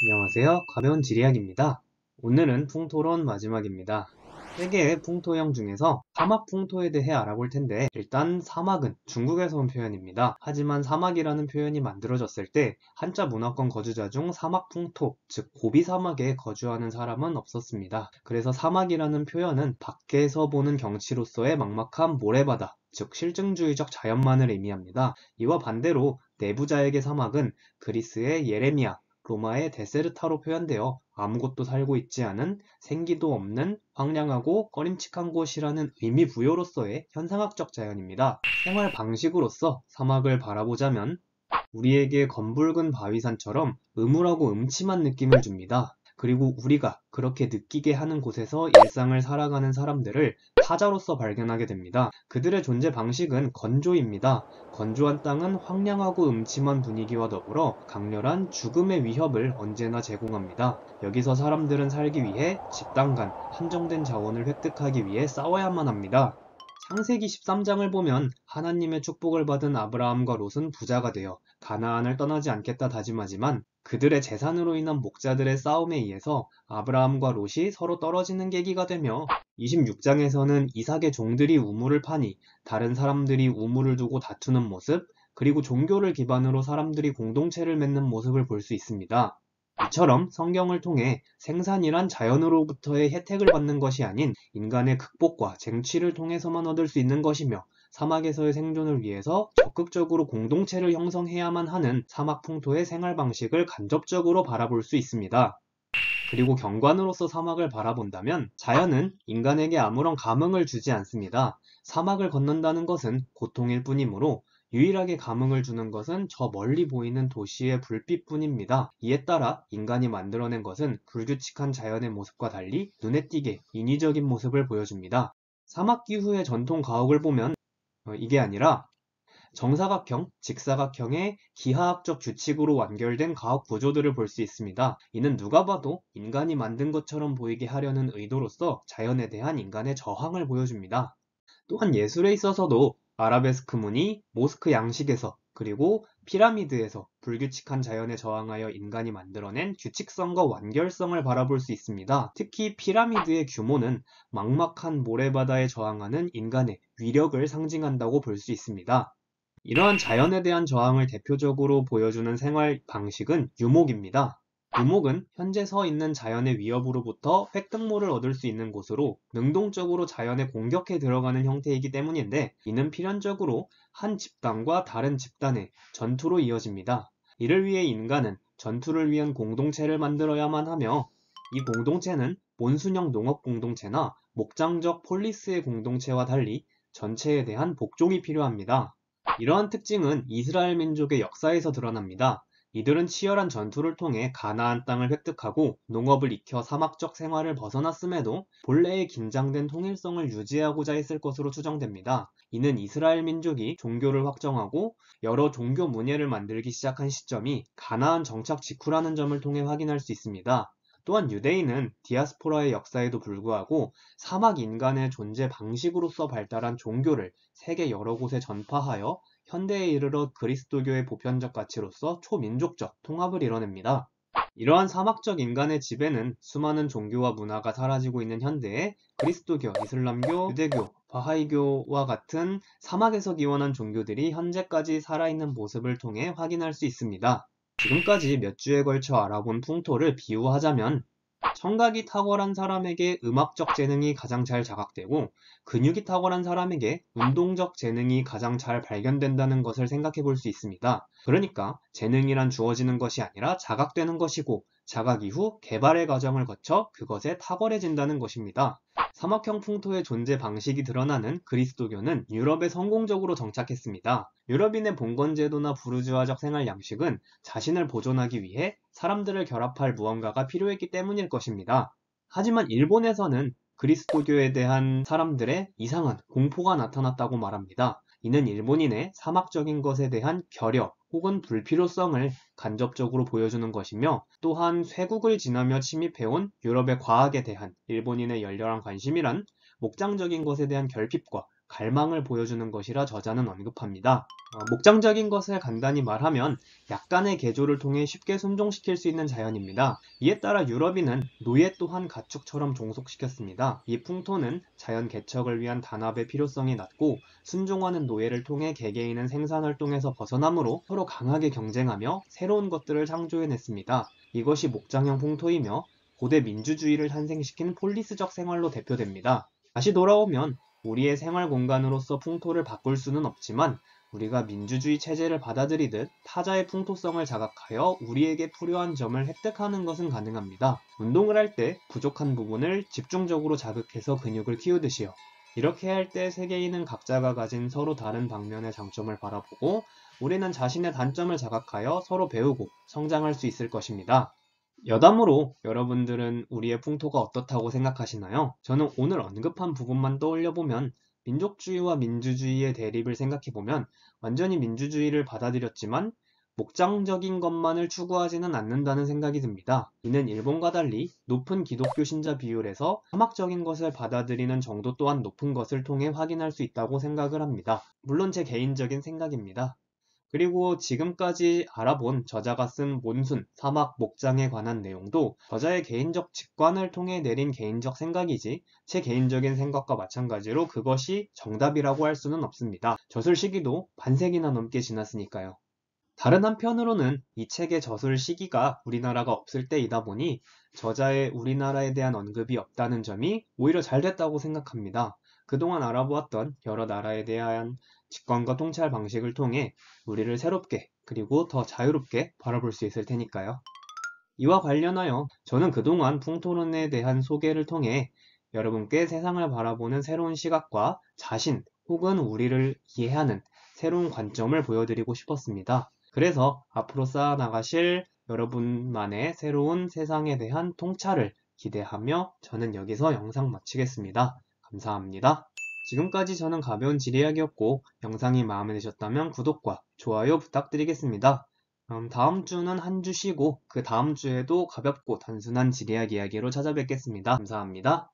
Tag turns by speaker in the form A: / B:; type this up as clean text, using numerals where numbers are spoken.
A: 안녕하세요. 가벼운 지리학입니다. 오늘은 풍토론 마지막입니다. 세 개의 풍토형 중에서 사막 풍토에 대해 알아볼 텐데, 일단 사막은 중국에서 온 표현입니다. 하지만 사막이라는 표현이 만들어졌을 때 한자 문화권 거주자 중 사막 풍토, 즉 고비 사막에 거주하는 사람은 없었습니다. 그래서 사막이라는 표현은 밖에서 보는 경치로서의 막막한 모래바다, 즉 실증주의적 자연만을 의미합니다. 이와 반대로 내부자에게 사막은 그리스의 예레미야, 로마의 데세르타로 표현되어 아무것도 살고 있지 않은, 생기도 없는 황량하고 꺼림칙한 곳이라는 의미 부여로서의 현상학적 자연입니다. 생활 방식으로서 사막을 바라보자면 우리에게 검붉은 바위산처럼 음울하고 음침한 느낌을 줍니다. 그리고 우리가 그렇게 느끼게 하는 곳에서 일상을 살아가는 사람들을 타자로서 발견하게 됩니다. 그들의 존재 방식은 건조입니다. 건조한 땅은 황량하고 음침한 분위기와 더불어 강렬한 죽음의 위협을 언제나 제공합니다. 여기서 사람들은 살기 위해 집단 간 한정된 자원을 획득하기 위해 싸워야만 합니다. 창세기 13장을 보면 하나님의 축복을 받은 아브라함과 롯은 부자가 되어 가나안을 떠나지 않겠다 다짐하지만, 그들의 재산으로 인한 목자들의 싸움에 의해서 아브라함과 롯이 서로 떨어지는 계기가 되며, 26장에서는 이삭의 종들이 우물을 파니 다른 사람들이 우물을 두고 다투는 모습, 그리고 종교를 기반으로 사람들이 공동체를 맺는 모습을 볼 수 있습니다. 이처럼 성경을 통해 생산이란 자연으로부터의 혜택을 받는 것이 아닌 인간의 극복과 쟁취를 통해서만 얻을 수 있는 것이며, 사막에서의 생존을 위해서 적극적으로 공동체를 형성해야만 하는 사막 풍토의 생활 방식을 간접적으로 바라볼 수 있습니다. 그리고 경관으로서 사막을 바라본다면 자연은 인간에게 아무런 감흥을 주지 않습니다. 사막을 걷는다는 것은 고통일 뿐이므로 유일하게 감흥을 주는 것은 저 멀리 보이는 도시의 불빛뿐입니다. 이에 따라 인간이 만들어낸 것은 불규칙한 자연의 모습과 달리 눈에 띄게 인위적인 모습을 보여줍니다. 사막 기후의 전통 가옥을 보면 이게 아니라 정사각형, 직사각형의 기하학적 규칙으로 완결된 가옥 구조들을 볼 수 있습니다. 이는 누가 봐도 인간이 만든 것처럼 보이게 하려는 의도로서 자연에 대한 인간의 저항을 보여줍니다. 또한 예술에 있어서도 아라베스크 무늬, 모스크 양식에서, 그리고 피라미드에서 불규칙한 자연에 저항하여 인간이 만들어낸 규칙성과 완결성을 바라볼 수 있습니다. 특히 피라미드의 규모는 막막한 모래바다에 저항하는 인간의 위력을 상징한다고 볼 수 있습니다. 이러한 자연에 대한 저항을 대표적으로 보여주는 생활 방식은 유목입니다. 유목은 현재 서 있는 자연의 위협으로부터 획득물을 얻을 수 있는 곳으로 능동적으로 자연에 공격해 들어가는 형태이기 때문인데, 이는 필연적으로 한 집단과 다른 집단의 전투로 이어집니다. 이를 위해 인간은 전투를 위한 공동체를 만들어야만 하며, 이 공동체는 몬순형 농업 공동체나 목장적 폴리스의 공동체와 달리 전체에 대한 복종이 필요합니다. 이러한 특징은 이스라엘 민족의 역사에서 드러납니다. 이들은 치열한 전투를 통해 가나안 땅을 획득하고 농업을 익혀 사막적 생활을 벗어났음에도 본래의 긴장된 통일성을 유지하고자 했을 것으로 추정됩니다. 이는 이스라엘 민족이 종교를 확정하고 여러 종교 문예를 만들기 시작한 시점이 가나안 정착 직후라는 점을 통해 확인할 수 있습니다. 또한 유대인은 디아스포라의 역사에도 불구하고 사막 인간의 존재 방식으로서 발달한 종교를 세계 여러 곳에 전파하여 현대에 이르러 그리스도교의 보편적 가치로서 초민족적 통합을 이뤄냅니다. 이러한 사막적 인간의 지배는 수많은 종교와 문화가 사라지고 있는 현대에 그리스도교, 이슬람교, 유대교, 바하이교와 같은 사막에서 기원한 종교들이 현재까지 살아있는 모습을 통해 확인할 수 있습니다. 지금까지 몇 주에 걸쳐 알아본 풍토를 비유하자면, 청각이 탁월한 사람에게 음악적 재능이 가장 잘 자각되고, 근육이 탁월한 사람에게 운동적 재능이 가장 잘 발견된다는 것을 생각해 볼 수 있습니다. 그러니까 재능이란 주어지는 것이 아니라 자각되는 것이고, 자각 이후 개발의 과정을 거쳐 그것에 탁월해진다는 것입니다. 사막형 풍토의 존재 방식이 드러나는 그리스도교는 유럽에 성공적으로 정착했습니다. 유럽인의 봉건제도나 부르주아적 생활 양식은 자신을 보존하기 위해 사람들을 결합할 무언가가 필요했기 때문일 것입니다. 하지만 일본에서는 그리스도교에 대한 사람들의 이상한 공포가 나타났다고 말합니다. 이는 일본인의 사막적인 것에 대한 결여 혹은 불필요성을 간접적으로 보여주는 것이며, 또한 쇄국을 지나며 침입해온 유럽의 과학에 대한 일본인의 열렬한 관심이란 목장적인 것에 대한 결핍과 갈망을 보여주는 것이라 저자는 언급합니다. 목장적인 것을 간단히 말하면 약간의 개조를 통해 쉽게 순종시킬 수 있는 자연입니다. 이에 따라 유럽인은 노예 또한 가축처럼 종속시켰습니다. 이 풍토는 자연 개척을 위한 단합의 필요성이 낮고 순종하는 노예를 통해 개개인은 생산활동에서 벗어나므로 서로 강하게 경쟁하며 새로운 것들을 창조해냈습니다. 이것이 목장형 풍토이며 고대 민주주의를 탄생시킨 폴리스적 생활로 대표됩니다. 다시 돌아오면 우리의 생활 공간으로서 풍토를 바꿀 수는 없지만 우리가 민주주의 체제를 받아들이듯 타자의 풍토성을 자각하여 우리에게 필요한 점을 획득하는 것은 가능합니다. 운동을 할 때 부족한 부분을 집중적으로 자극해서 근육을 키우듯이요. 이렇게 할 때 세계인은 각자가 가진 서로 다른 방면의 장점을 바라보고 우리는 자신의 단점을 자각하여 서로 배우고 성장할 수 있을 것입니다. 여담으로 여러분들은 우리의 풍토가 어떻다고 생각하시나요? 저는 오늘 언급한 부분만 떠올려보면 민족주의와 민주주의의 대립을 생각해보면 완전히 민주주의를 받아들였지만 목장적인 것만을 추구하지는 않는다는 생각이 듭니다. 이는 일본과 달리 높은 기독교 신자 비율에서 사막적인 것을 받아들이는 정도 또한 높은 것을 통해 확인할 수 있다고 생각을 합니다. 물론 제 개인적인 생각입니다. 그리고 지금까지 알아본 저자가 쓴 몬순, 사막, 목장에 관한 내용도 저자의 개인적 직관을 통해 내린 개인적 생각이지 제 개인적인 생각과 마찬가지로 그것이 정답이라고 할 수는 없습니다. 저술 시기도 반세기나 넘게 지났으니까요. 다른 한편으로는 이 책의 저술 시기가 우리나라가 없을 때이다 보니 저자의 우리나라에 대한 언급이 없다는 점이 오히려 잘 됐다고 생각합니다. 그동안 알아보았던 여러 나라에 대한 집권과 통찰 방식을 통해 우리를 새롭게 그리고 더 자유롭게 바라볼 수 있을 테니까요. 이와 관련하여 저는 그동안 풍토론에 대한 소개를 통해 여러분께 세상을 바라보는 새로운 시각과 자신 혹은 우리를 이해하는 새로운 관점을 보여드리고 싶었습니다. 그래서 앞으로 쌓아나가실 여러분만의 새로운 세상에 대한 통찰을 기대하며 저는 여기서 영상 마치겠습니다. 감사합니다. 지금까지 저는 가벼운 지리이야기였고 영상이 마음에 드셨다면 구독과 좋아요 부탁드리겠습니다. 다음 주는 한 주 쉬고 그 다음 주에도 가볍고 단순한 지리학 이야기로 찾아뵙겠습니다. 감사합니다.